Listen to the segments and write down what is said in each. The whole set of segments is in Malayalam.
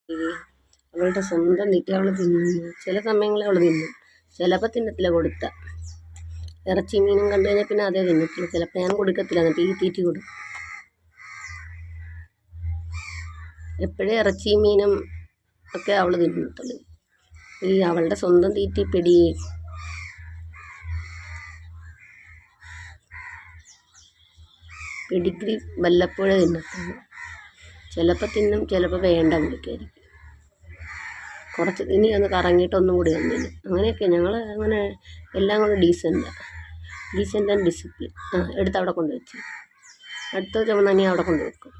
അവളുടെ സ്വന്തം തീറ്റ അവൾ തിന്നുന്നു. ചില സമയങ്ങളിൽ അവൾ തിന്നും, ചിലപ്പോൾ തിന്നത്തില്ല കൊടുത്ത. ഇറച്ചി മീനും കണ്ടു കഴിഞ്ഞാൽ പിന്നെ അതേ തിന്നത്തില്ല. ചിലപ്പോൾ ഞാൻ കൊടുക്കത്തില്ല, എന്നിട്ട് ഈ തീറ്റി കൊടുക്കും. എപ്പോഴും ഇറച്ചിയും മീനും ഒക്കെ അവൾ തിന്നത്തുള്ളൂ. ഈ അവളുടെ സ്വന്തം തീറ്റി പെഡിഗ്രി വല്ലപ്പോഴേ തിന്നത്തുള്ളൂ. ചിലപ്പോൾ തിന്നും, ചിലപ്പോൾ വേണ്ട വിളിക്കായിരിക്കും. കുറച്ച് ഇനി ഒന്ന് കറങ്ങിയിട്ടൊന്നും കൂടി വന്നില്ല. അങ്ങനെയൊക്കെ ഞങ്ങൾ അങ്ങനെ എല്ലാം കൂടെ ഡീസൻ്റ് ആൻഡ് ഡിസിപ്ലിൻ. എടുത്ത് അവിടെ കൊണ്ട് വെച്ച് അടുത്ത ചുമന്ന ഇനി അവിടെ കൊണ്ട് വെക്കും.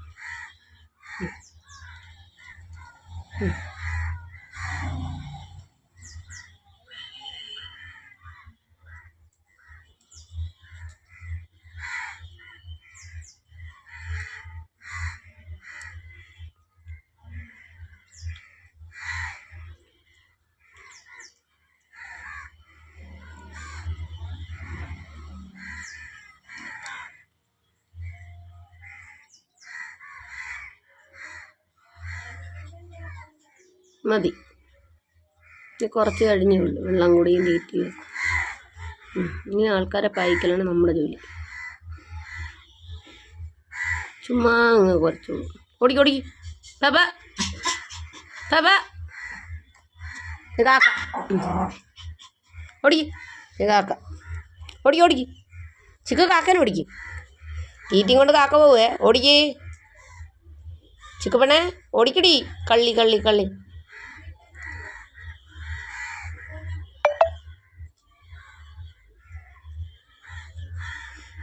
മതി, ഇനി കുറച്ച് കഴിഞ്ഞേ ഉള്ളൂ. വെള്ളം കൂടിയും തീറ്റിയും. ഇനി ആൾക്കാരെ പായിക്കലാണ് നമ്മുടെ ജോലി. ചുമ്മാ അങ്ങ് കുറച്ചോളൂ. ഓടിക്ക് പപ്പ പപ്പ കാക്ക ഓടിക്ക് കാക്ക ഓടിക്ക് ചിക്ക് കാക്കനെ ഓടിക്ക്. തീറ്റയും കൊണ്ട് കാക്ക പോവേ. ഓടിക്ക് ചിക്ക് പെണ്ണേ, ഓടിക്കടി. കള്ളി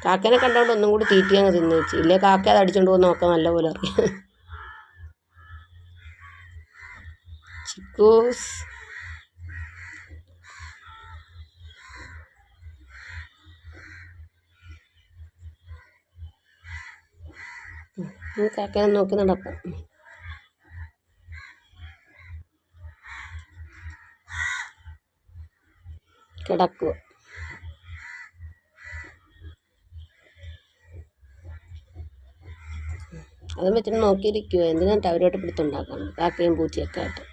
കാക്കേനെ കണ്ടോണ്ട് ഒന്നും കൂടി തീറ്റിയങ്ങ് തിന്നു വെച്ച്. ഇല്ലേ കാക്ക അത് അടിച്ചോണ്ട് പോകുന്ന നോക്കാൻ നല്ലപോലെ അറിയാം. ചിക്കൂസ് കാക്കേനെ നോക്കി നടക്കാം. കിടക്കുക. അതും വെച്ചിട്ട് നോക്കിയിരിക്കുക. എന്തിനായിട്ട് അവരോട്ട് പിടുത്തുണ്ടാക്കണം. കാക്കയും പൂച്ചയൊക്കെ ആയിട്ട്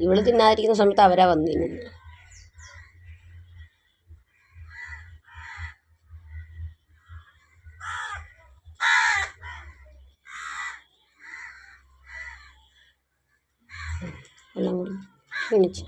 ഇവള് തിന്നാതിരിക്കുന്ന സമയത്ത് അവരാ വന്നിരുന്നു. വെള്ളം കൂടി ക്ഷണിച്ചു.